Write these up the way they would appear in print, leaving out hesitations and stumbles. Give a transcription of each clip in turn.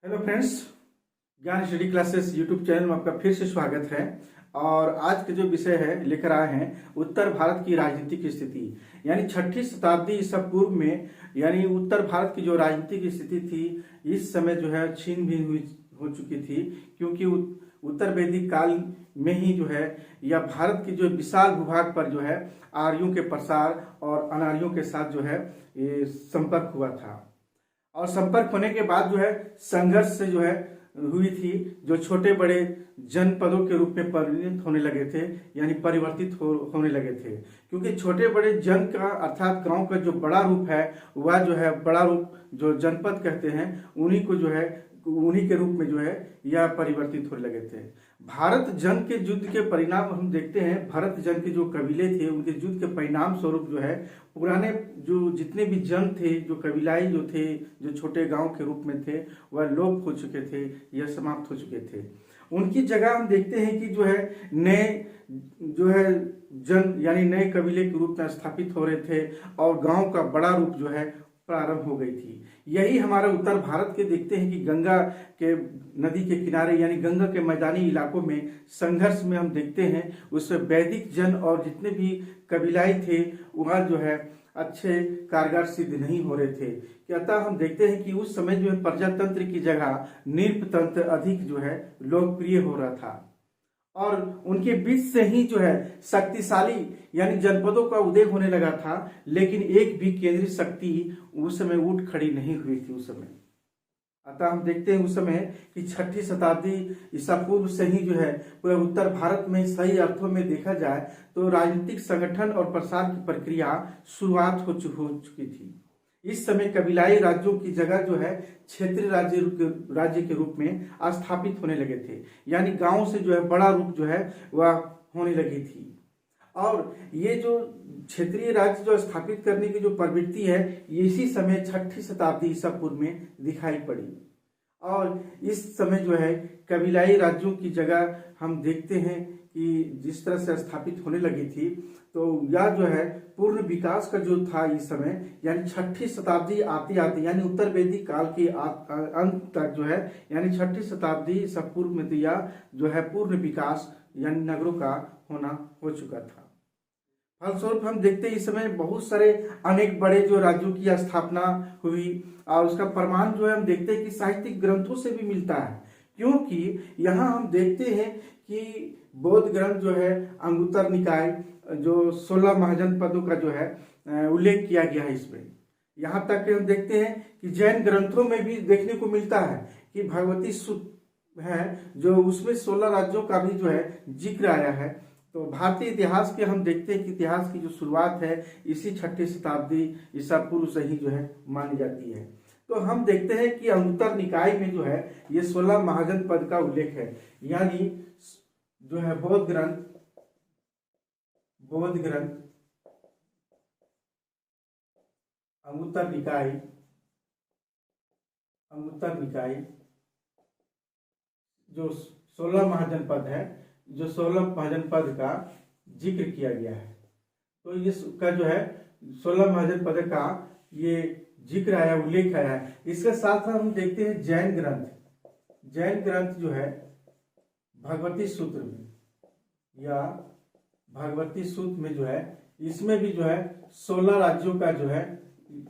Hello friends, ज्ञान study classes YouTube channel में आपका फिर से स्वागत है। और आज के जो विषय है लेकर आए हैं उत्तर भारत की राजनीतिक स्थिति, यानी छठी शताब्दी ईसा पूर्व में, यानी उत्तर भारत की जो राजनीतिक स्थिति थी इस समय जो है छीन भिन्न हुई हो चुकी थी, क्योंकि उत्तर वैदिक काल में ही जो है या भारत की जो विशाल भूभाग पर जो है आर्यों के प्रसार और अनार्यों के साथ जो है ये संपर्क हुआ था। और संपर्क होने के बाद जो है संघर्ष से जो है हुई थी, जो छोटे बड़े जनपदों के रूप में परिणत होने लगे थे, यानी परिवर्तित होने लगे थे। क्योंकि छोटे बड़े जन का अर्थात गांव का जो बड़ा रूप है वह जो है बड़ा रूप जो जनपद कहते हैं उन्हीं को जो है उन्हीं के रूप में जो है यह परिवर्तित होने लगे थे। भारत जन के युद्ध के परिणाम हम देखते हैं, भारत जन के जो कबीले थे उनके युद्ध के परिणाम स्वरूप जो है पुराने जो जितने भी जन थे, जो कबीलाई जो थे, जो छोटे गांव के रूप में थे, वह लोप हो चुके थे या समाप्त हो चुके थे। उनकी जगह हम देखते हैं कि जो है नए जो है जन यानी नए कबीले के रूप में स्थापित हो रहे थे और गांव का बड़ा रूप जो है प्रारंभ हो गई थी। यही हमारा उत्तर भारत के देखते हैं कि गंगा के नदी के किनारे यानी गंगा के मैदानी इलाकों में संघर्ष में हम देखते हैं उसमें वैदिक जन और जितने भी कबीलाई थे वह जो है अच्छे कारगर सिद्ध नहीं हो रहे थे। अतः हम देखते हैं कि उस समय जो है प्रजातंत्र की जगह निरपतंत्र अधिक जो है लोकप्रिय हो रहा था और उनके बीच से ही जो है शक्तिशाली यानी जनपदों का उदय होने लगा था। लेकिन एक भी केंद्रीय शक्ति उस समय उठ खड़ी नहीं हुई थी उस समय। अतः हम देखते हैं उस समय कि छठी शताब्दी ईसा पूर्व से ही जो है पूरे उत्तर भारत में सही अर्थों में देखा जाए तो राजनीतिक संगठन और प्रसार की प्रक्रिया शुरुआत हो चुकी थी। इस समय कबीलाई राज्यों की जगह जो है क्षेत्रीय राज्य के रूप में स्थापित होने लगे थे, यानी गांव से जो है बड़ा रूप जो है वह होने लगी थी। और ये जो क्षेत्रीय राज्य जो स्थापित करने की जो प्रवृत्ति है इसी समय छठी शताब्दी ईसा पूर्व में दिखाई पड़ी। और इस समय जो है कबीलाई राज्यों की जगह हम देखते हैं कि जिस तरह से स्थापित होने लगी थी, तो यह जो है पूर्ण विकास का जो था इस समय, यानी छठी शताब्दी आती आती यानी उत्तर वैदिक काल के अंत तक जो है यानी छठी शताब्दी ईसा पूर्व में तो यह जो है पूर्ण विकास यानी नगरों का होना हो चुका था। फलस्वरूप हम देखते हैं इस समय बहुत सारे अनेक बड़े जो राज्यों की स्थापना हुई और उसका प्रमाण जो है हम देखते हैं कि साहित्यिक ग्रंथों से भी मिलता है। क्योंकि यहाँ हम देखते हैं कि बौद्ध ग्रंथ जो है अंगुत्तर निकाय जो 16 महाजनपदों का जो है उल्लेख किया गया है इसमें। यहाँ तक कि हम देखते हैं कि जैन ग्रंथों में भी देखने को मिलता है कि भगवती सूत्र है जो उसमें 16 राज्यों का भी जो है जिक्र आया है। तो भारतीय इतिहास के हम देखते हैं कि इतिहास की जो शुरुआत है इसी छठी शताब्दी ईसा पूर्व से ही जो है मानी जाती है। तो हम देखते हैं कि अंगुत्तर निकाय में जो है ये 16 महाजनपद का उल्लेख है, यानी जो है बौद्ध ग्रंथ अंगुत्तर निकाय जो 16 महाजनपद है, जो 16 महाजनपद का जिक्र किया गया है। तो इसका जो है 16 महाजनपद का ये जिक्र आया, उल्लेख आया है। इसके साथ हम देखते हैं जैन ग्रंथ जो है भगवती सूत्र में या भगवती सूत्र में जो है इसमें भी जो है 16 राज्यों का जो है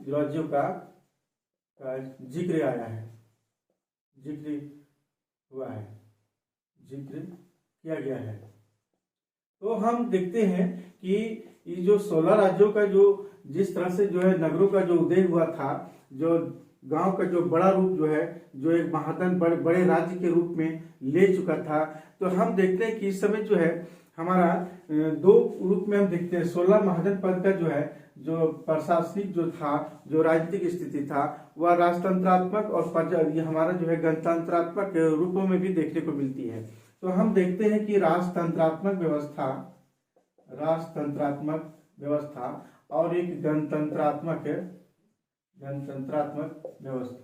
राज्यों का जिक्र आया है, जिक्र हुआ है, जिक्र किया गया है। तो हम देखते हैं कि ये जो 16 राज्यों का जो जिस तरह से जो है नगरों का जो उदय हुआ था, जो गांव का जो बड़ा रूप जो है जो एक महातन बड़े राज्य के रूप में ले चुका था। तो हम देखते हैं कि इस समय जो है हमारा दो रूप में हम देखते हैं। 16 महाजनपद का जो है जो प्रशासनिक जो था, जो राजनीतिक स्थिति था वह राजतंत्रात्मक और हमारा जो है गणतंत्रात्मक रूपों में भी देखने को मिलती है। तो हम देखते हैं कि राजतंत्रात्मक व्यवस्था और एक गणतंत्रात्मक व्यवस्था।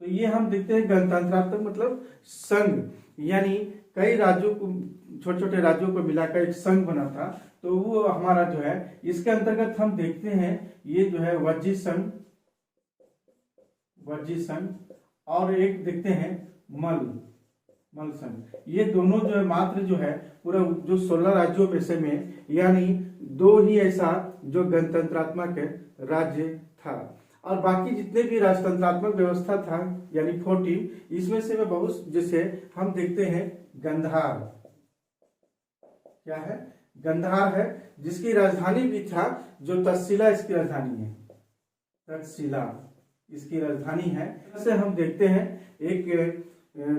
तो ये हम देखते हैं गणतंत्रात्मक मतलब संघ, यानी कई राज्यों को छोटे छोटे राज्यों को मिलाकर एक संघ बना था। तो वो हमारा जो है इसके अंतर्गत हम देखते हैं ये जो है वज्जी संघ और एक देखते हैं मल संघ। ये दोनों जो है मात्र जो है पूरा जो 16 राज्यों में से में यानी 2 ही ऐसा जो गणतंत्रात्मक राज्य था, और बाकी जितने भी राजतंत्रात्मक व्यवस्था था यानी 14, इसमें से में बहुत, जैसे हम देखते हैं गंधार, क्या है, गंधार है, जिसकी राजधानी भी था जो तक्षशिला इसकी राजधानी है, तक्षशिला इसकी राजधानी है। ऐसे हम देखते हैं एक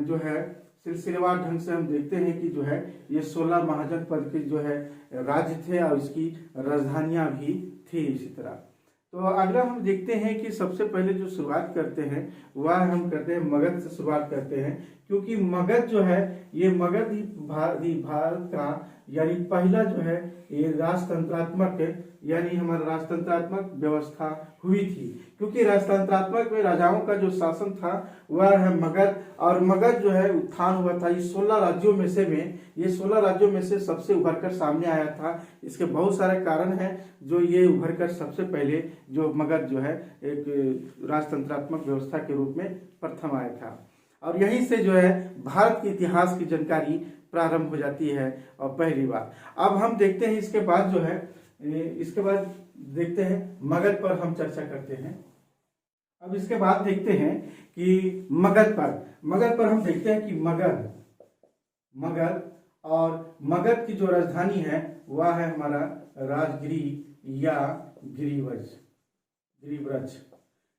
जो है सिलसिलेवार ढंग से हम देखते हैं कि जो है ये 16 महाजनपद के जो है राज्य थे और इसकी राजधानियां भी थी इसी तरह। तो अगला हम देखते हैं कि सबसे पहले जो शुरुआत करते हैं वह हम करते हैं मगध से शुरुआत करते हैं, क्योंकि मगध जो है ये मगध ही भारत का यानी पहला जो है ये राजतंत्रात्मक यानी हमारा राजतंत्रात्मक व्यवस्था हुई थी, क्योंकि राजतंत्रात्मक में राजाओं का जो शासन था वह है मगध, और मगध जो है उत्थान हुआ था इस 16 राज्यों में से में, ये 16 राज्यों में से सबसे उभर कर सामने आया था। इसके बहुत सारे कारण हैं जो ये उभर कर सबसे पहले जो मगध जो है एक राजतंत्रात्मक व्यवस्था के रूप में प्रथम आया था, और यहीं से जो है भारत के इतिहास की जानकारी प्रारंभ हो जाती है और पहली बार। अब हम देखते हैं इसके बाद जो है इसके बाद देखते हैं मगध पर हम चर्चा करते हैं। अब इसके बाद देखते हैं कि मगध पर हम देखते हैं कि मगध और मगध की जो राजधानी है वह है हमारा राजगिरी या गिरिव्रज,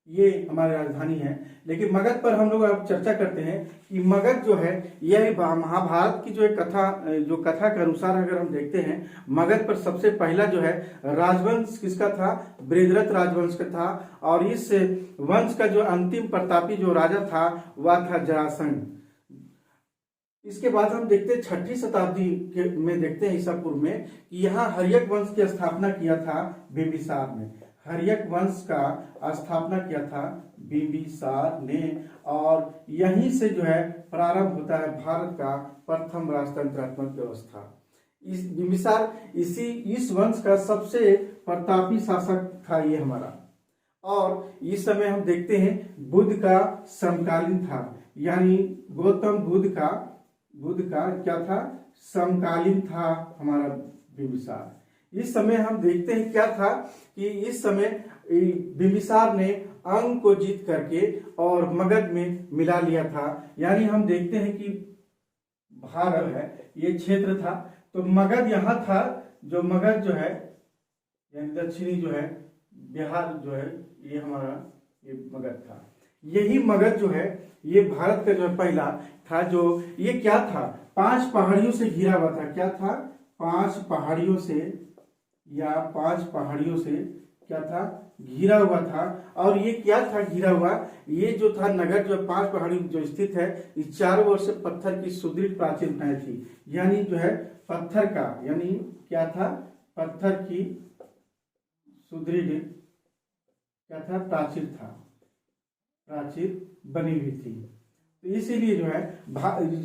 ये हमारी राजधानी है। लेकिन मगध पर हम लोग अब चर्चा करते हैं कि मगध जो है यह महाभारत की जो एक कथा के अनुसार अगर हम देखते हैं मगध पर सबसे पहला जो है राजवंश किसका था, बृहद्रथ राजवंश का था, और इस वंश का जो अंतिम प्रतापी जो राजा था वह था जरासंध। इसके बाद हम देखते हैं 6ठी शताब्दी में देखते हैं ईसा पूर्व में कि यहाँ हर्यक वंश की स्थापना किया था बिंबिसार ने, हर्यक वंश का स्थापना किया था बिंबिसार ने, और यहीं से जो है प्रारंभ होता है भारत का प्रथम राजतंत्रात्मक व्यवस्था। इस बिंबिसार इस वंश का सबसे प्रतापी शासक था ये हमारा, और इस समय हम देखते हैं बुद्ध का समकालीन था, यानी गौतम बुद्ध का क्या था, समकालीन था हमारा बिंबिसार। इस समय हम देखते हैं क्या था कि इस समय बिंबिसार ने अंग को जीत करके और मगध में मिला लिया था, यानी हम देखते हैं कि भारत है ये क्षेत्र था, तो मगध यहाँ था, जो मगध जो है यानी दक्षिणी जो है बिहार जो है ये हमारा ये मगध था। यही मगध जो है ये भारत का जो पहला था, जो ये क्या था, 5 पहाड़ियों से घिरा हुआ था। क्या था, 5 पहाड़ियों से क्या था, घिरा हुआ था। और ये क्या था घिरा हुआ, ये जो था नगर जो 5 पहाड़ी जो स्थित है, इस चारों ओर से पत्थर की सुदृढ़ प्राचीनताएं थी, यानी जो है पत्थर का, यानी क्या था, पत्थर की सुदृढ़ क्या था, प्राचीर बनी हुई थी। तो इसीलिए जो है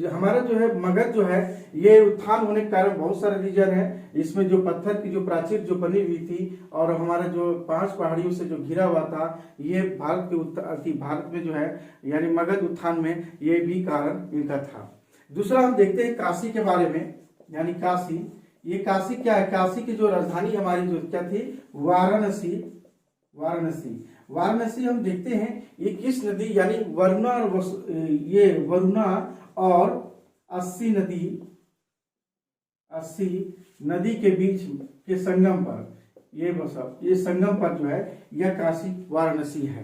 हमारा जो है मगध जो है ये उत्थान होने के कारण बहुत सारे रीजन है, इसमें जो पत्थर की जो प्राचीर जो बनी हुई थी और हमारा जो 5 पहाड़ियों से जो घिरा हुआ था, ये भारत में जो है यानी मगध उत्थान में ये भी कारण इनका था। दूसरा हम देखते हैं काशी के बारे में, यानी काशी, ये काशी क्या है, काशी की जो राजधानी हमारी जो क्या थी, वाराणसी हम देखते हैं ये किस नदी यानी वरुणा और अस्सी नदी के बीच के संगम पर ये संगम पर जो है यह काशी वाराणसी है।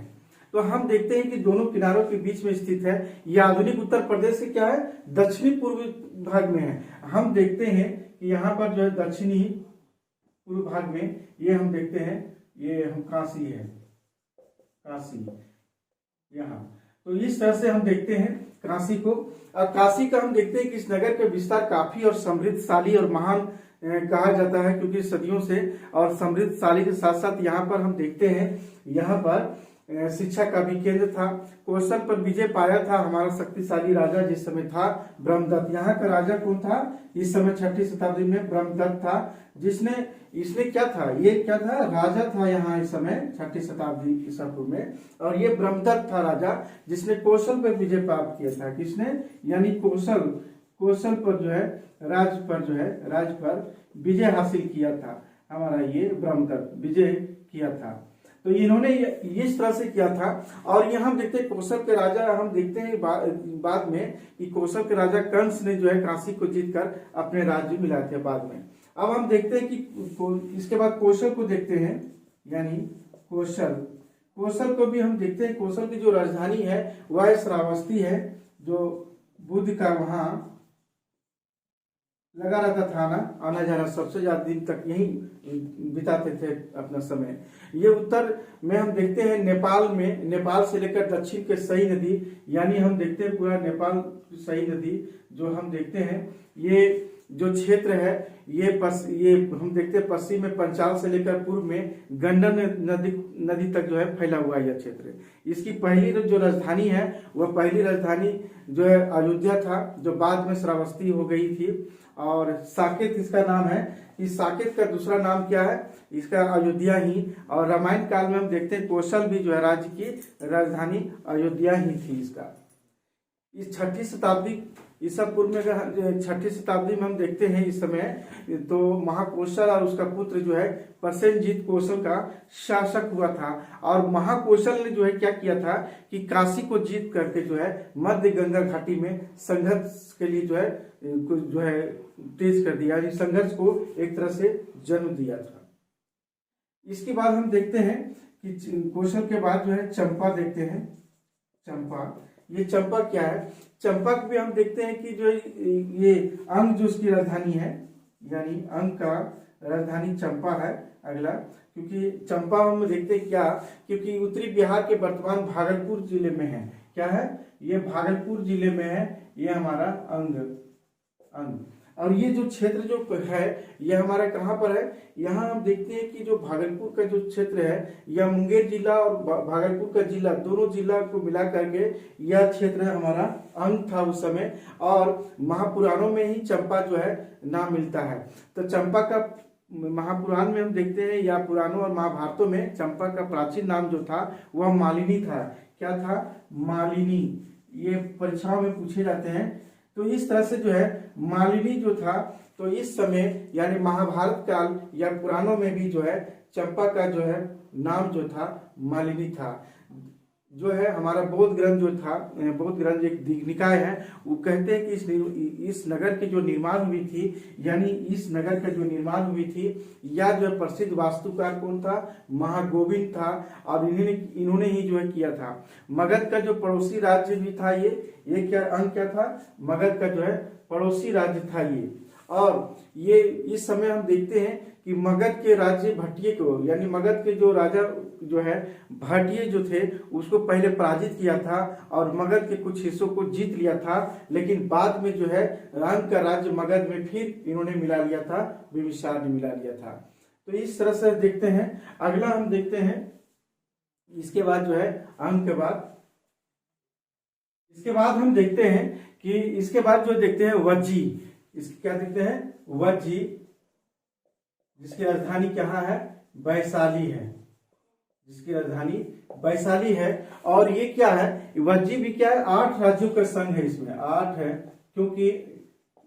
तो हम देखते हैं कि दोनों किनारों के बीच में स्थित है। यह आधुनिक उत्तर प्रदेश से क्या है, दक्षिणी पूर्वी भाग में है। हम देखते हैं कि यहाँ पर जो है दक्षिणी पूर्व भाग में ये हम देखते हैं ये हम काशी है, काशी यहाँ। तो इस तरह से हम देखते हैं काशी को, और काशी का हम देखते हैं कि इस नगर का विस्तार काफी और समृद्धशाली और महान कहा जाता है, क्योंकि सदियों से और समृद्धशाली के साथ साथ यहाँ पर हम देखते हैं यहाँ पर शिक्षा का भी केंद्र था। कौशल पर विजय पाया था हमारा शक्तिशाली राजा जिस समय था ब्रह्मदत्त। यहाँ का राजा कौन था इस समय 6ठी शताब्दी में? ब्रह्मदत्त था, जिसने इसने क्या था, ये क्या था, राजा था यहाँ इस समय 6ठी शताब्दी ईसा पूर्व में। और ये ब्रह्मदत्त था राजा जिसने कौशल पर विजय प्राप्त किया था। किसने? यानी कौशल पर जो है राज पर विजय हासिल किया था हमारा ये ब्रह्मदत्त, विजय किया था। तो इन्होंने इस तरह से किया था। और ये हम देखते हैं कौशल के राजा, हम देखते हैं बाद में कि कौशल के राजा कंस ने जो है काशी को जीतकर अपने राज्य मिलाए थे बाद में। अब हम देखते हैं कि इसके बाद कौशल को देखते हैं, यानी कौशल को भी हम देखते हैं। कौशल की जो राजधानी है वह श्रावस्ती है, जो बुद्ध का वहां लगा रहता था आना जाना, सबसे ज्यादा दिन तक यही बिताते थे अपना समय। ये उत्तर में हम देखते हैं नेपाल से लेकर दक्षिण के सही नदी, यानी हम देखते हैं पूरा नेपाल सही नदी जो हम देखते हैं। ये जो क्षेत्र है ये हम देखते हैं पश्चिम में पंचाल से लेकर पूर्व में गंडक नदी तक जो है फैला हुआ यह क्षेत्र। इसकी पहली जो राजधानी है वह पहली राजधानी जो है अयोध्या था, जो बाद में श्रावस्ती हो गई थी। और साकेत इसका नाम है। इस साकेत का दूसरा नाम क्या है? इसका अयोध्या ही। और रामायण काल में हम देखते हैं कौशल भी जो है राज्य की राजधानी अयोध्या ही थी इसका। इस 6ठी शताब्दी ईसा पूर्व में 6ठी शताब्दी में हम देखते हैं इस समय तो महाकौशल और उसका पुत्र जो है प्रसेनजीत कौशल का शासक हुआ था। और महाकौशल ने जो है क्या किया था कि काशी को जीत करके जो है मध्य गंगा घाटी में संघर्ष के लिए जो है तेज कर दिया, संघर्ष को एक तरह से जन्म दिया था। इसके बाद हम देखते हैं कि कौशल के बाद जो है चंपा देखते हैं। ये चंपा क्या है? चंपा भी हम देखते हैं कि जो ये अंग जो उसकी राजधानी है, यानी अंग का राजधानी चंपा है अगला। क्योंकि चंपा हम देखते हैं क्या, क्योंकि उत्तरी बिहार के वर्तमान भागलपुर जिले में है। क्या है? ये भागलपुर जिले में है ये हमारा अंग। और ये जो क्षेत्र जो है यह हमारा कहाँ पर है? यहाँ हम देखते हैं कि जो भागलपुर का जो क्षेत्र है यह मुंगेर जिला और भागलपुर का जिला, दोनों जिला को मिला करके यह क्षेत्र हमारा अंग था उस समय। और महापुराणों में ही चंपा जो है नाम मिलता है। तो चंपा का महापुराण में हम देखते हैं या पुराणों और महाभारतों में चंपा का प्राचीन नाम जो था वह मालिनी था। क्या था? मालिनी। ये परीक्षाओं में पूछे जाते हैं। तो इस तरह से जो है मालिनी जो था, तो इस समय यानी महाभारत काल या पुराणों में भी जो है चंपा का जो है नाम जो था मालिनी था। जो है हमारा बौद्ध ग्रंथ जो था, बौद्ध ग्रंथ एक निकाय है, वो कहते हैं कि इस नगर की जो निर्माण हुई थी, यानी इस नगर का जो निर्माण हुई थी, या जो प्रसिद्ध वास्तुकार कौन था? महागोविंद था। और इन्होंने ही जो है किया था। मगध का जो पड़ोसी राज्य भी था ये क्या अंग क्या था? मगध का जो है पड़ोसी राज्य था ये। और ये इस समय हम देखते हैं कि मगध के राज्य भट्टिये को, यानी मगध के जो राजा जो है भट्टिये जो थे उसको पहले पराजित किया था और मगध के कुछ हिस्सों को जीत लिया था। लेकिन बाद में जो है अंग का राज्य मगध में फिर इन्होंने मिला लिया था, बिंबिसार ने मिला लिया था। तो इस तरह से देखते हैं। अगला हम देखते हैं इसके बाद जो है अंग के बाद, इसके बाद हम देखते हैं कि इसके बाद जो देखते हैं वज्जी। इसकी क्या देखते हैं? वज्जी, जिसकी राजधानी कहाँ है? वैशाली है, जिसकी राजधानी वैशाली है। और ये क्या है? वज्जी भी क्या है? 8 राज्यों का संघ है, इसमें 8 है, क्योंकि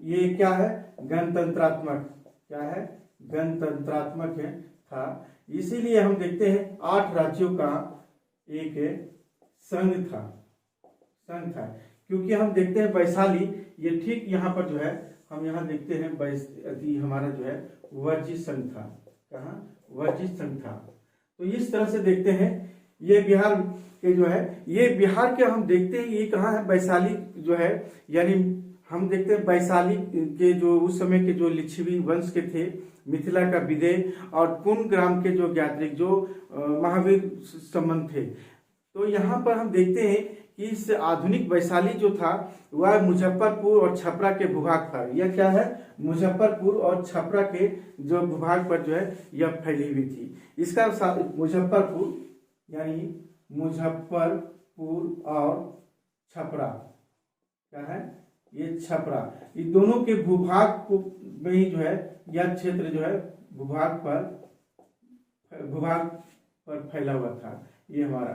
ये क्या है? गणतंत्रात्मक। क्या है? गणतंत्रात्मक है था। इसीलिए हम देखते हैं 8 राज्यों का एक संघ था, क्योंकि हम देखते हैं वैशाली, ये ठीक यहाँ पर जो है हम यहाँ देखते हैं हमारा जो है वज्जी संघ था। कहाँ? वज्जी संघ था। तो इस तरह से देखते हैं ये बिहार के जो है, ये बिहार के हम देखते हैं ये कहाँ है? वैशाली जो है, यानी हम देखते हैं वैशाली के जो उस समय के जो लिच्छवी वंश के थे, मिथिला का विदेह और पुन ग्राम के जो ज्ञात्रिक जो महावीर संबंध थे। तो यहाँ पर हम देखते हैं कि इस आधुनिक वैशाली जो था वह मुजफ्फरपुर और छपरा के भूभाग पर, यह क्या है? मुजफ्फरपुर और छपरा के जो भूभाग पर जो है यह फैली हुई थी। इसका मुजफ्फरपुर यानी मुजफ्फरपुर और छपरा, क्या है ये छपरा, ये दोनों के भूभाग को में ही जो है यह क्षेत्र जो है भूभाग पर फैला हुआ था ये हमारा।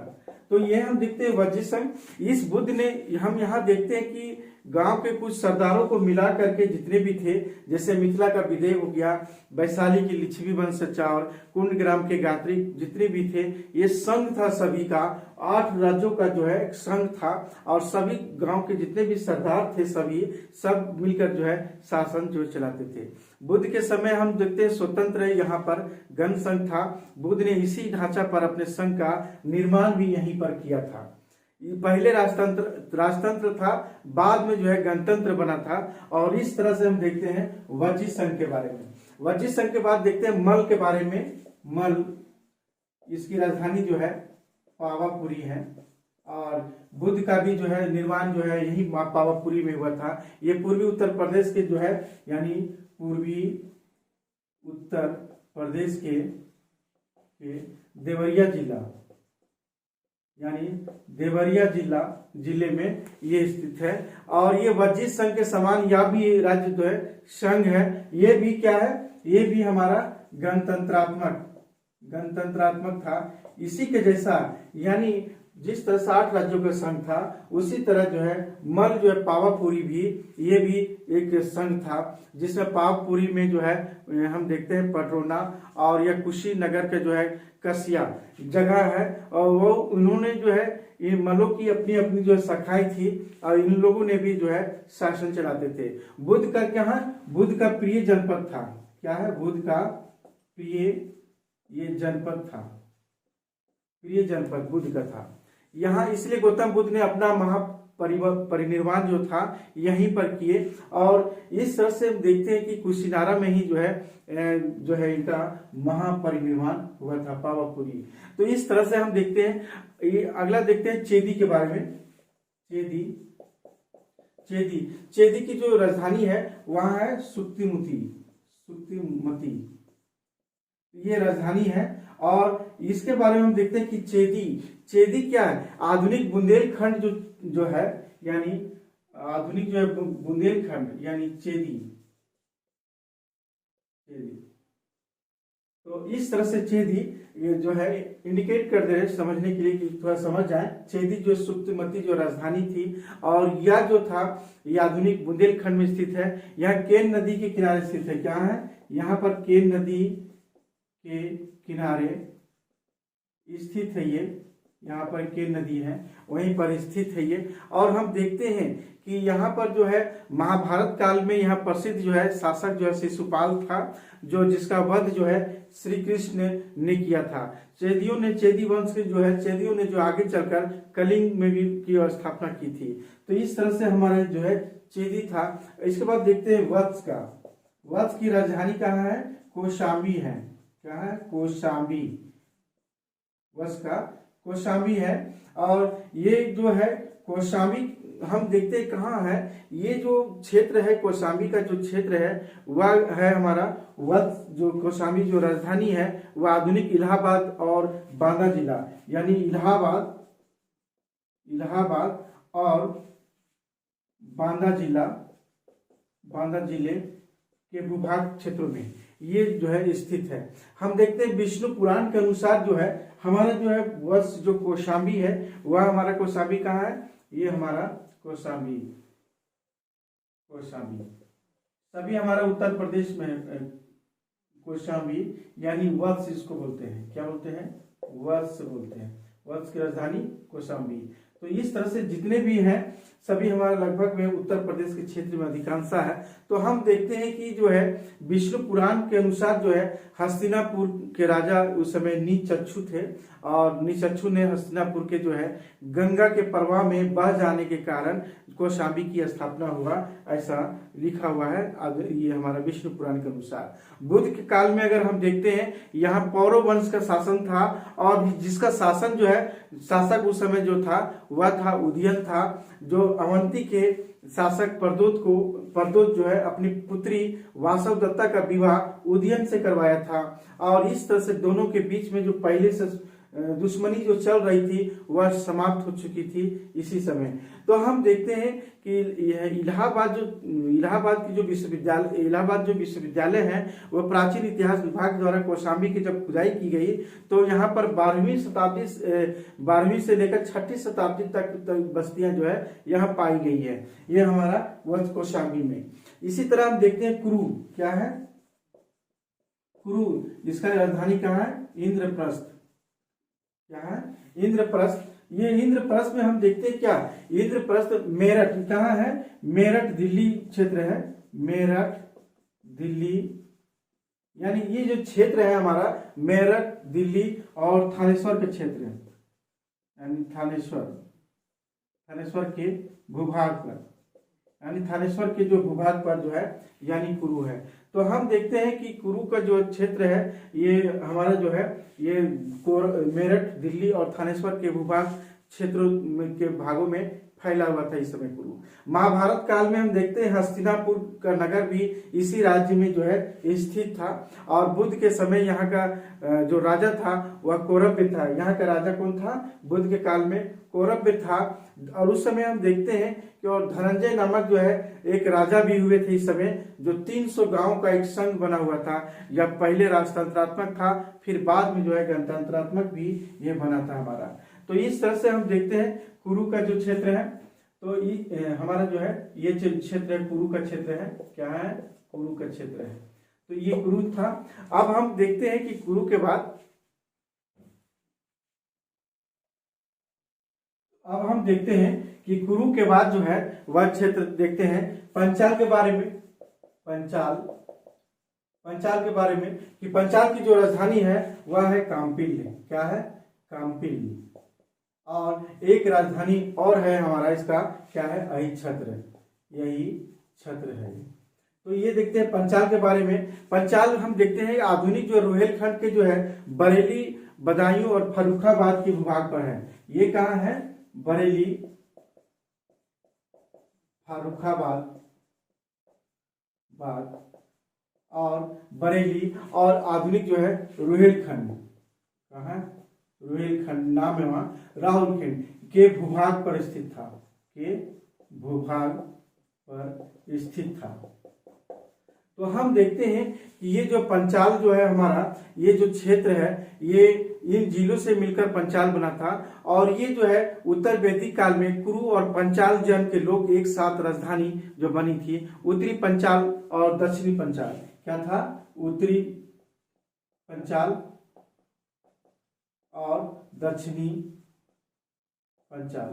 तो ये हम देखते हैं वज्र संघ। इस बुद्ध ने हम यहाँ देखते हैं कि गांव के कुछ सरदारों को मिला करके जितने भी थे, जैसे मिथिला का विदेह हो गया, वैशाली की लिच्छवी वंश चार, कुंडग्राम के गात्री, जितने भी थे, ये संघ था सभी का। 8 राज्यों का जो है एक संघ था और सभी गांव के जितने भी सरदार थे सभी सब मिलकर जो है शासन जो चलाते थे। बुद्ध के समय हम देखते हैं स्वतंत्र यहाँ पर गण संघ था। बुद्ध ने इसी ढांचा पर अपने संघ का निर्माण भी यहीं पर किया था। पहले राजतंत्र था, बाद में जो है गणतंत्र बना था। और इस तरह से हम देखते हैं वज्र संघ के बारे में। वज्र संघ के बाद देखते हैं मल के बारे में। मल, इसकी राजधानी जो है पावापुरी है और बुद्ध का भी जो है निर्माण जो है यही पावापुरी में हुआ था। ये पूर्वी उत्तर प्रदेश के जो है यानी पूर्वी उत्तर प्रदेश के देवरिया जिला यानी देवरिया जिले में ये स्थित है। और ये वज्र संघ के समान यह भी राज्य जो है संघ है। ये भी क्या है, ये भी हमारा गणतंत्रात्मक था। इसी के जैसा यानी जिस तरह 60 राज्यों का संघ था, उसी तरह जो है मल जो है पावापुरी भी, ये भी एक संघ था, जिसमें पावापुरी में जो है हम देखते हैं पटरोना और यह कुशीनगर के जो है कसिया जगह है। और वो उन्होंने जो है ये मलों की अपनी अपनी जो शाखाएं थी और इन लोगों ने भी जो है शासन चलाते थे। बुद्ध का क्या है, बुद्ध का प्रिय जनपद था। क्या है, बुद्ध का प्रिय ये जनपद था, प्रिय जनपद बुद्ध का था यहाँ। इसलिए गौतम बुद्ध ने अपना महापरिनिर्वाण जो था यहीं पर किए। और इस तरह से हम देखते हैं कि कुशीनारा में ही जो है इनका महापरिनिर्वाण हुआ था, पावापुरी। तो इस तरह से हम देखते हैं। ये अगला देखते हैं चेदी के बारे में। चेदी की जो राजधानी है वहां है सुक्तिमती, ये राजधानी है। और इसके बारे में हम देखते हैं कि चेदी क्या है, आधुनिक बुंदेलखंड जो है यानी आधुनिक जो है बुंदेलखंड यानी चेदी। तो इस तरह से चेदी ये जो है इंडिकेट कर दे रहे समझने के लिए कि थोड़ा समझ जाए। चेदी जो सुक्तिमती जो राजधानी थी और यह जो था ये आधुनिक बुंदेलखंड में स्थित है। यह केन नदी के किनारे स्थित है। क्या है, यहाँ पर केन नदी के किनारे स्थित है ये, यहाँ पर केन नदी है वहीं पर स्थित है ये। और हम देखते हैं कि यहाँ पर जो है महाभारत काल में यहाँ प्रसिद्ध जो है शासक जो है शिशुपाल था, जो जिसका वध जो है श्री कृष्ण ने किया था। चेदी वंश के चेदियों ने जो आगे चलकर कलिंग में भी की स्थापना की थी। तो इस तरह से हमारा जो है चेदी था। इसके बाद देखते हैं वत्स की राजधानी कहाँ है, कौशाम्बी है। क्या है, कौशाम्बी, वत्स का कौशाम्बी है। और ये जो है कौशाम्बी हम देखते हैं कहाँ है, ये जो क्षेत्र है कौशाम्बी का जो क्षेत्र है वह है हमारा वत्स। जो कौशाम्बी जो राजधानी है वह आधुनिक इलाहाबाद और बांदा जिला यानी इलाहाबाद और बांदा जिले के भूभाग क्षेत्रों में ये जो है स्थित है। हम देखते हैं विष्णु पुराण के अनुसार जो है हमारा जो है वत्स जो कौशाम्बी है वह हमारा कौशाम्बी कहाँ है, ये हमारा कौशाम्बी सभी हमारा उत्तर प्रदेश में कौशाम्बी यानी वत्स इसको बोलते हैं। क्या बोलते हैं, वत्स बोलते हैं। वत्स की राजधानी कौशाम्बी। तो इस तरह से जितने भी हैं सभी हमारा लगभग में उत्तर प्रदेश के क्षेत्र में अधिकांशा है। तो हम देखते हैं कि जो है विष्णु पुराण के अनुसार जो है हस्तिनापुर के राजा उस समय नीचक्षु थे और नीचक्षु ने हस्तिनापुर के जो है गंगा के प्रवाह में बह जाने के कारण कौशाम्बी की स्थापना हुआ, ऐसा लिखा हुआ है। ये हमारा विष्णु पुराण के अनुसार। बुद्ध के काल में अगर हम देखते हैं यहाँ पौरव वंश का शासन था और जिसका शासन जो है शासक उस समय जो था वह था उदयन था, जो अवंती के शासक प्रदोत जो है अपनी पुत्री वासवदत्ता का विवाह उदयन से करवाया था। और इस तरह से दोनों के बीच में जो पहले से दुश्मनी जो चल रही थी वह समाप्त हो चुकी थी इसी समय। तो हम देखते हैं कि यह इलाहाबाद जो विश्वविद्यालय है वह प्राचीन इतिहास विभाग द्वारा कौशाम्बी की जब खुदाई की गई तो यहाँ पर 12वीं से लेकर 6ठी शताब्दी तक बस्तियां जो है यहाँ पाई गई है। ये हमारा वंश कौशाम्बी में। इसी तरह हम देखते हैं कुरु, क्या है कुरु, जिसका राजधानी कहाँ है, इंद्रप्रस्थ। क्या है, इंद्रप्रस्थ। ये इंद्रप्रस्थ में हम देखते हैं क्या, इंद्रप्रस्थ मेरठ, कहाँ है, मेरठ दिल्ली क्षेत्र है, मेरठ दिल्ली, यानी ये जो क्षेत्र है हमारा मेरठ दिल्ली और थानेश्वर के क्षेत्र है, यानी थानेश्वर के भूभाग पर, यानी थानेश्वर के जो भूभाग पर जो है यानी कुरु है। तो हम देखते हैं कि कुरु का जो क्षेत्र है ये हमारा जो है ये मेरठ दिल्ली और थानेश्वर के भूभाग क्षेत्रों के भागों में फैला हुआ था इस समय कुरु। महाभारत काल में हम देखते हैं हस्तिनापुर का नगर भी इसी राज्य में जो है स्थित था और बुद्ध के समय यहाँ का जो राजा था वह कौरव्य था। यहाँ का राजा कौन था, बुद्ध के काल में कौरव्य था। और उस समय हम देखते हैं कि और धनंजय नामक जो है एक राजा भी हुए थे इस समय, जो 300 गांव का एक संघ बना हुआ था। यह पहले राजतंत्रात्मक था, फिर बाद में जो है गणतंत्रात्मक भी ये बना था हमारा। तो इस तरह से हम देखते हैं कुरु का जो क्षेत्र है, तो हमारा जो है ये क्षेत्र है कुरु का क्षेत्र है, क्या है, कुरु का क्षेत्र है। तो ये कुरु था। अब हम देखते हैं कि कुरु के बाद अब हम देखते हैं कि कुरु के बाद जो है वह क्षेत्र देखते हैं पंचाल के बारे में। पंचाल के बारे में कि पंचाल की जो राजधानी है वह है काम्पिल्य, क्या है, काम्पिल्य। और एक राजधानी और है हमारा, इसका क्या है, अहिच्छत्र, यही छत्र है। तो ये देखते हैं पंचाल के बारे में। पंचाल हम देखते हैं आधुनिक जो रोहेलखंड के जो है बरेली, बदायूं और फर्रुखाबाद के भूभाग पर है। ये कहाँ है, बरेली, फर्रुखाबाद और बरेली और आधुनिक जो है रोहेलखंड, कहाँ, रोहेलखंड नाम है वहां, राहुलखंड के भूभाग पर स्थित था, के भूभाग पर स्थित था। तो हम देखते हैं कि ये जो पंचाल जो है हमारा, ये जो क्षेत्र है ये इन जिलों से मिलकर पंचाल बना था। और ये जो है उत्तर वैदिक काल में कुरु और पंचाल जन के लोग एक साथ राजधानी जो बनी थी। उत्तरी पंचाल और दक्षिणी पंचाल, क्या था, उत्तरी पंचाल और दक्षिणी पंचाल।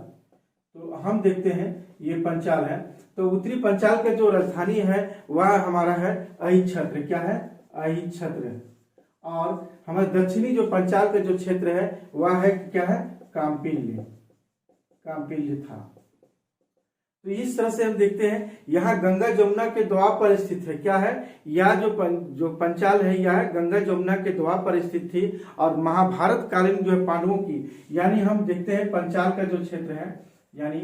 तो हम देखते हैं ये पंचाल है। तो उत्तरी पंचाल का जो राजधानी है वह हमारा है अहिच्छत्र, क्या है, अहिच्छत्र। और हमारे दक्षिणी जो पंचाल का जो क्षेत्र है वह है क्या है, काम्पिल्य, काम्पिल्य था। तो इस तरह से हम देखते हैं यहाँ गंगा जमुना के दोआब पर स्थित है, क्या है, यह जो पंचाल है यह गंगा जमुना के दोआब पर स्थित थी। और महाभारत कालीन जो है पांडवों की, यानी हम देखते हैं पंचाल का जो क्षेत्र है, यानी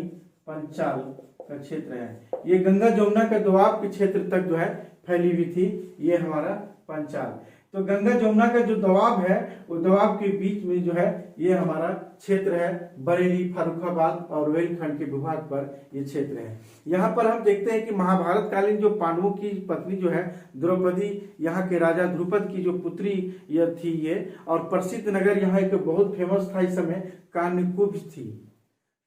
पंचाल का क्षेत्र है ये गंगा जमुना के दोआब के क्षेत्र तक जो है फैली हुई थी, ये हमारा पंचाल। तो गंगा जमुना का जो दोआब है वो दोआब के बीच में जो है ये हमारा क्षेत्र है, बरेली, फर्रुखाबाद और रोहिलखंड के भूभाग पर ये क्षेत्र है। यहाँ पर हम देखते हैं कि महाभारत कालीन जो पांडवों की पत्नी जो है द्रौपदी, यहाँ के राजा ध्रुपद की जो पुत्री यह थी ये, और प्रसिद्ध नगर यहाँ एक बहुत फेमस था इस समय, कान्यकुब्ज थी।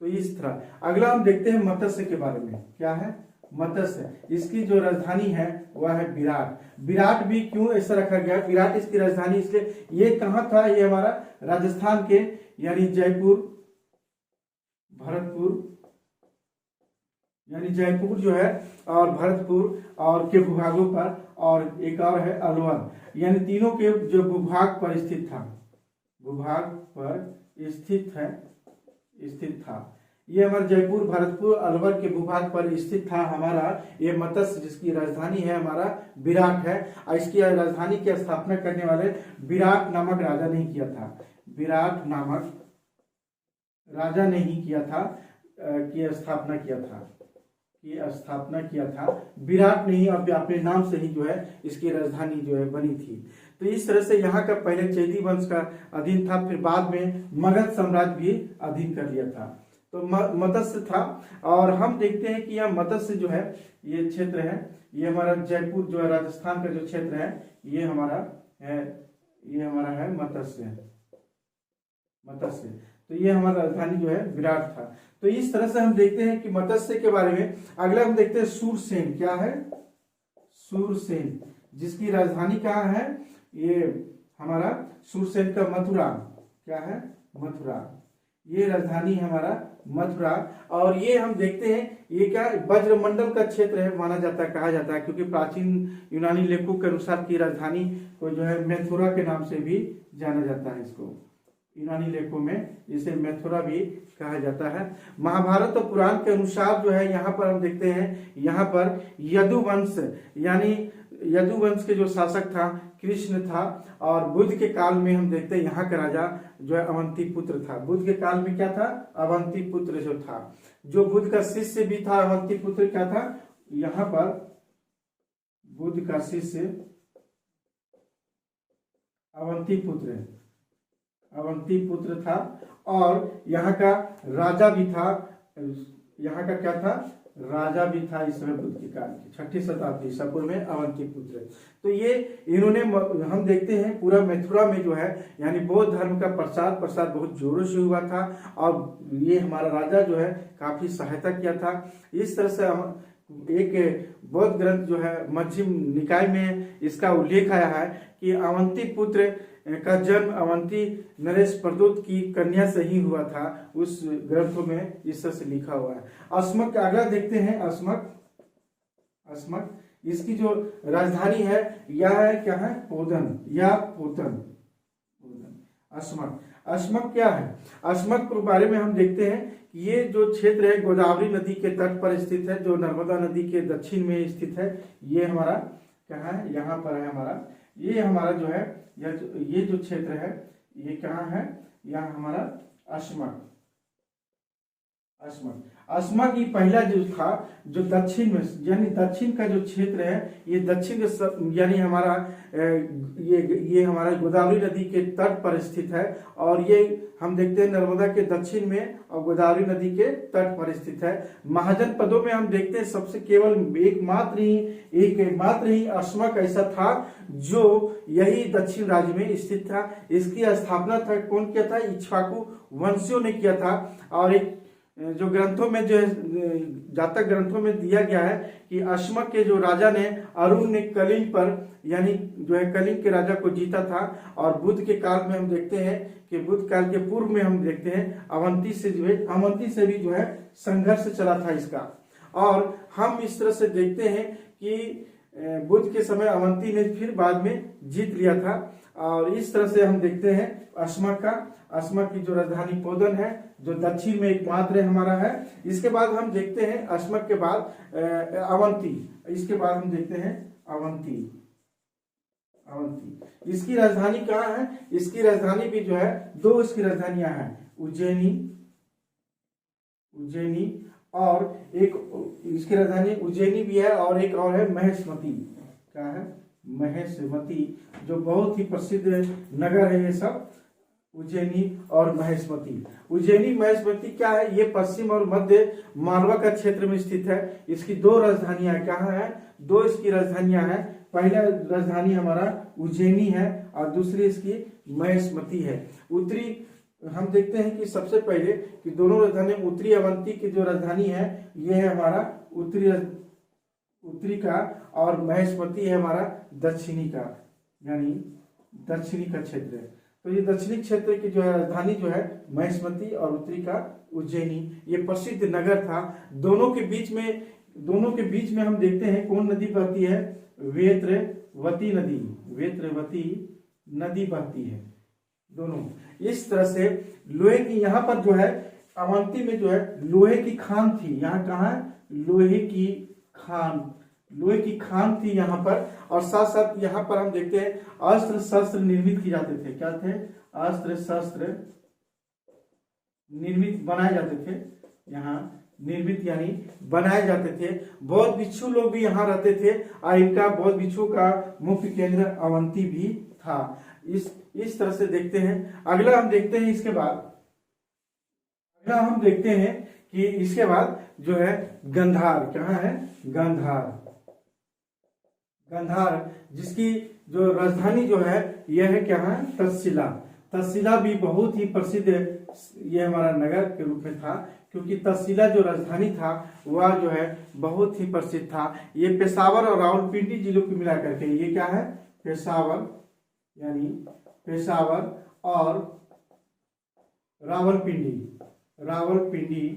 तो इस तरह अगला हम देखते हैं मत्स्य के बारे में, क्या है, मत्स्य। इसकी जो राजधानी है वह है विराट। विराट भी क्यों ऐसा रखा गया, विराट इसकी राजधानी इसलिए, ये कहाँ था, ये हमारा राजस्थान के यानी जयपुर, भरतपुर, यानी जयपुर जो है और भरतपुर और के भूभागों पर, और एक और है अलवर, यानी तीनों के जो भूभाग पर स्थित था, भूभाग पर स्थित था। ये हमारा जयपुर, भरतपुर, अलवर के भूभाग पर स्थित था हमारा ये मत्स्य, जिसकी राजधानी है हमारा विराट है। और इसकी राजधानी की स्थापना करने वाले विराट नामक राजा ने किया था, विराट नामक राजा ने ही किया था, की स्थापना किया था, की स्थापना किया था। विराट ने ही अपने नाम से ही जो है इसकी राजधानी जो है बनी थी। तो इस तरह से यहाँ का पहले चेदी वंश का अधीन था, फिर बाद में मगध साम्राज्य भी अधीन कर लिया था। तो मत्स्य था। और हम देखते हैं कि यह मत्स्य जो है ये क्षेत्र है, ये हमारा जयपुर जो है राजस्थान का जो क्षेत्र है, ये हमारा है मत्स्य। तो ये हमारा राजधानी जो है विराट था। तो इस तरह से हम देखते हैं कि मत्स्य के बारे में। अगला हम देखते हैं सूरसेन। क्या है? सूरसेन, जिसकी राजधानी कहाँ है? ये हमारा सूरसेन का मथुरा। क्या है? मथुरा। ये राजधानी है हमारा मथुरा। और ये हम देखते हैं ये क्या वज्रमंडल का क्षेत्र है माना जाता है, कहा जाता है, क्योंकि प्राचीन यूनानी लेखों के अनुसार की राजधानी को जो है मथुरा के नाम से भी जाना जाता है। इसको यूनानी लेखों में इसे मथुरा भी कहा जाता है। महाभारत और पुराण के अनुसार जो है यहाँ पर हम देखते हैं, यहाँ पर यदुवंश यानी यदुवंश के जो शासक था कृष्ण था। और बुद्ध के काल में हम देखते हैं यहाँ का राजा जो है अवंती पुत्र था। बुद्ध के काल में क्या था? अवंती पुत्र जो था, जो बुद्ध का शिष्य भी था। अवंती पुत्र क्या था? यहाँ पर बुद्ध का शिष्य अवंती पुत्र था। और यहाँ का राजा भी था। यहाँ का क्या था? राजा भी था इस समय बुद्ध के काल की 6ठी शताब्दी ईसा पूर्व में अवंती पुत्र। तो ये इन्होंने हम देखते हैं पूरा मथुरा में जो है यानी बौद्ध धर्म का प्रसार बहुत जोरों से हुआ था। और ये हमारा राजा जो है काफी सहायता किया था। इस तरह से हम एक बौद्ध ग्रंथ जो है मध्यम निकाय में इसका उल्लेख आया है कि अवंती पुत्र का जन्म अवंती नरेश प्रदूत की कन्या से ही हुआ था। उस ग्रंथों में इस तरह से लिखा हुआ है। अस्मक का अगला देखते हैं। अस्मक इसकी जो राजधानी है यह है क्या है? पोतन या पोतन। अस्मक क्या है? अस्मक के बारे में हम देखते हैं कि ये जो क्षेत्र है गोदावरी नदी के तट पर स्थित है, जो नर्मदा नदी के दक्षिण में स्थित है। ये हमारा कहाँ है? यहाँ पर है हमारा। ये हमारा जो है ये जो क्षेत्र है ये कहाँ है? यहाँ हमारा अस्मक ही पहला जो था जो दक्षिण में यानी दक्षिण का जो क्षेत्र है ये दक्षिण यानी हमारा ये हमारा गोदावरी नदी के तट पर स्थित है। और ये हम देखते हैं नर्मदा के दक्षिण में और गोदावरी नदी के तट पर स्थित है। महाजन पदों में हम देखते हैं सबसे केवल एकमात्र ही अस्मक ऐसा था जो यही दक्षिण राज्य में स्थित था। इसकी स्थापना कौन किया था? इक्ष्वाकु वंशियों ने किया था। और एक जो ग्रंथों में जो है जातक ग्रंथों में दिया गया है कि अस्मक के जो राजा ने अरुण ने कलिंग पर यानी जो है कलिंग के राजा को जीता था। और बुद्ध के काल में हम देखते हैं कि बुद्ध काल के पूर्व में हम देखते हैं अवंती से भी जो है संघर्ष चला था इसका। और हम इस तरह से देखते हैं कि बुद्ध के समय अवंती ने फिर बाद में जीत लिया था। और इस तरह से हम देखते हैं अस्मक की जो राजधानी पोदन है जो दक्षिण में एकमात्र हमारा है। इसके बाद हम देखते हैं अस्मक के बाद अवंती। इसके बाद हम देखते हैं अवंती। इसकी राजधानी कहाँ है? इसकी राजधानी भी जो है दो इसकी राजधानियां हैं, उज्जैनी और एक इसकी राजधानी उज्जैनी भी है और एक और है महेशमती। क्या है? महेशमती, जो बहुत ही प्रसिद्ध नगर है ये सब उज्जैनी और महेशमती क्या है? ये पश्चिम और मध्य मालवा का क्षेत्र में स्थित है। इसकी दो राजधानियां कहाँ है? दो इसकी राजधानियां हैं। पहला राजधानी हमारा उज्जैनी है और दूसरी इसकी महेशमती है। उत्तरी हम देखते हैं कि सबसे पहले कि दोनों राजधानी उत्तरी अवंती की जो राजधानी है ये है हमारा उत्तरी का और महेशमती है हमारा दक्षिणी का यानी दक्षिणी का क्षेत्र है। तो ये दक्षिणी क्षेत्र की जो है राजधानी जो है महेशमती और उत्तरी का उज्जैनी, ये प्रसिद्ध नगर था। दोनों के बीच में हम देखते हैं कौन नदी बहती है? वेत्रवती नदी बहती है। दोनों इस तरह से लोहे की यहाँ पर जो है अवंती में जो है लोहे की खान थी। यहाँ कहाँ है? लोहे की खान थी यहाँ पर। और साथ साथ यहाँ पर हम देखते हैं अस्त्र शस्त्र निर्मित किए जाते थे। क्या थे? अस्त्र शस्त्र निर्मित बनाए जाते थे यहाँ निर्मित यानी बनाए जाते थे। बौद्ध भिक्षु लोग भी यहाँ रहते थे और इनका बौद्ध भिक्षु का मुख्य केंद्र अवंती भी था। इस तरह से देखते हैं। अगला हम देखते हैं कि इसके बाद जो है गंधार, कहाँ है गंधार, जिसकी जो राजधानी जो है यह है क्या है, तक्षशिला। तक्षशिला भी बहुत ही प्रसिद्ध ये हमारा नगर के रूप में था, क्योंकि तक्षशिला जो राजधानी था वह जो है बहुत ही प्रसिद्ध था। ये पेशावर और रावलपिंडी जिलों को मिला करके ये क्या है, पेशावर और रावलपिंडी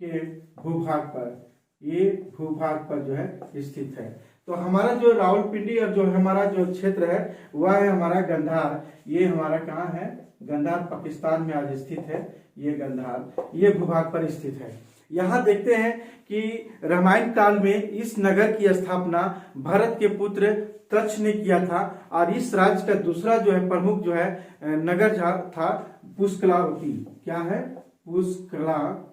के भूभाग पर जो है स्थित है। तो हमारा जो रावलपिंडी और जो हमारा जो क्षेत्र है वह है हमारा गंधार। ये हमारा कहाँ है, गंधार पाकिस्तान में आज स्थित है। ये गंधार ये भूभाग पर स्थित है। यहाँ देखते हैं कि रामायण काल में इस नगर की स्थापना भरत के पुत्र तक्ष ने किया था और इस राज्य का दूसरा जो है प्रमुख जो है नगर था पुष्कलावती। क्या है, पुष्कलावती।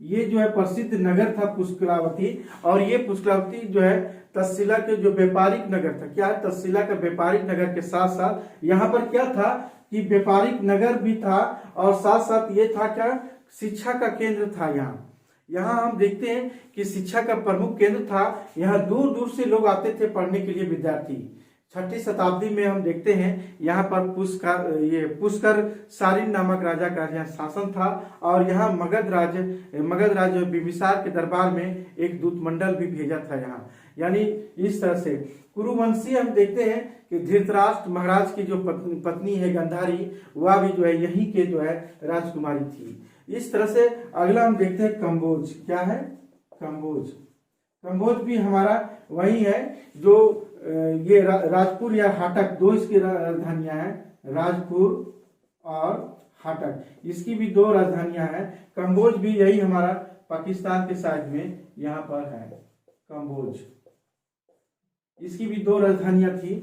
ये जो है प्रसिद्ध नगर था पुष्कलावती। और ये पुष्कलावती जो है तक्षशिला के जो व्यापारिक नगर था, क्या है, तक्षशिला का व्यापारिक नगर के साथ साथ यहाँ पर क्या था कि व्यापारिक नगर भी था और साथ साथ ये था क्या, शिक्षा का केंद्र था। यहाँ हम देखते हैं कि शिक्षा का प्रमुख केंद्र था। यहाँ दूर दूर से लोग आते थे पढ़ने के लिए, विद्यार्थी। 6ठी शताब्दी में हम देखते हैं यहाँ पर पुष्कर सारिन नामक राजा का यहाँ शासन था और यहाँ मगध राज बिंबिसार के दरबार में एक दूतमंडल भी भेजा था यहाँ। यानी इस तरह से कुरुवंशी हम देखते हैं कि धृतराष्ट्र महाराज की जो पत्नी है गांधारी, वह भी जो है यहीं के जो है राजकुमारी थी। इस तरह से अगला हम देखते हैं कंबोज। क्या है, कंबोज भी हमारा वही है जो ये राजपुर या हाटक, दो इसकी राजधानियां हैं, राजपुर और हाटक, इसकी भी दो राजधानियां हैं। कंबोज भी यही हमारा पाकिस्तान के साइड में यहाँ पर है कंबोज। इसकी भी दो राजधानियां थी,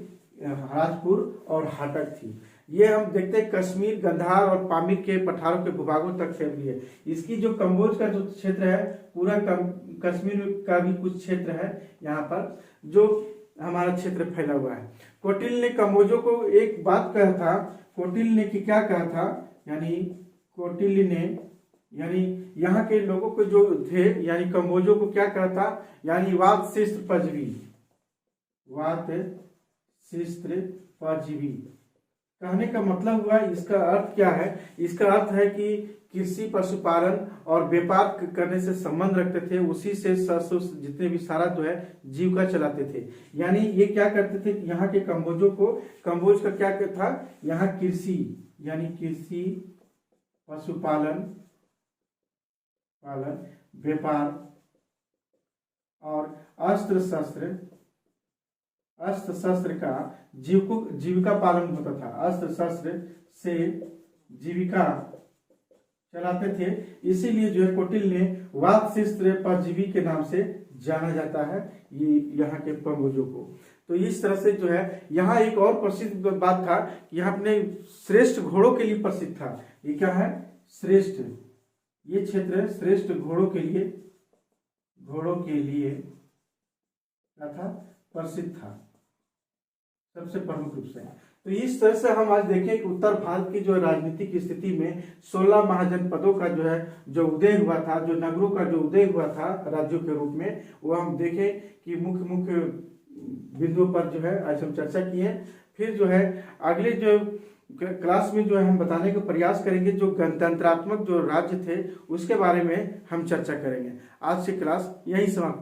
राजपुर और हाटक थी। ये हम देखते हैं कश्मीर, गंधार और पामीर के पठारों के भूभागों तक फैली है। इसकी जो कंबोज का जो क्षेत्र है पूरा कश्मीर का भी कुछ क्षेत्र है यहाँ पर जो हमारा क्षेत्र फैला हुआ है। कौटिल्य ने कंबोजों को एक बात कहा था, कौटिल्य ने कि क्या कहा था, यानी कौटिल्य ने यानी यहाँ के लोगों को जो थे यानी कंबोजों को क्या कहा था, यानी वात शिस्त्र परजीवी। कहने का मतलब हुआ, इसका अर्थ क्या है, इसका अर्थ है कि कृषि, पशुपालन और व्यापार करने से संबंध रखते थे, उसी से जितने भी सारा जो है जीविका चलाते थे। यानी ये क्या करते थे, यहाँ के कंबोज का क्या था, यहाँ कृषि यानी कृषि, पशुपालन, व्यापार और अस्त्र शस्त्र का जीविका पालन होता था। अस्त्र शस्त्र से जीविका चलाते थे, इसीलिए जो है कौटिल्य ने वात शिस्त्र परजीवी के नाम से जाना जाता है ये यहाँ के कंबोजों को। तो इस तरह से जो है यहाँ एक और प्रसिद्ध बात था कि यहाँ अपने श्रेष्ठ घोड़ों के लिए प्रसिद्ध था। ये क्या है, श्रेष्ठ, ये क्षेत्र श्रेष्ठ घोड़ों के लिए क्या था, प्रसिद्ध था सबसे प्रमुख रूप से। तो इस तरह से हम आज देखें कि उत्तर भारत की जो राजनीतिक स्थिति में 16 महाजनपदों का जो है जो उदय हुआ था, जो नगरों का जो उदय हुआ था राज्यों के रूप में, वो हम देखें कि मुख्य बिंदुओं पर जो है आज हम चर्चा की है। फिर जो है अगले जो क्लास में जो है हम बताने का प्रयास करेंगे जो गणतंत्रात्मक जो राज्य थे उसके बारे में हम चर्चा करेंगे। आज से क्लास यही समाप्त।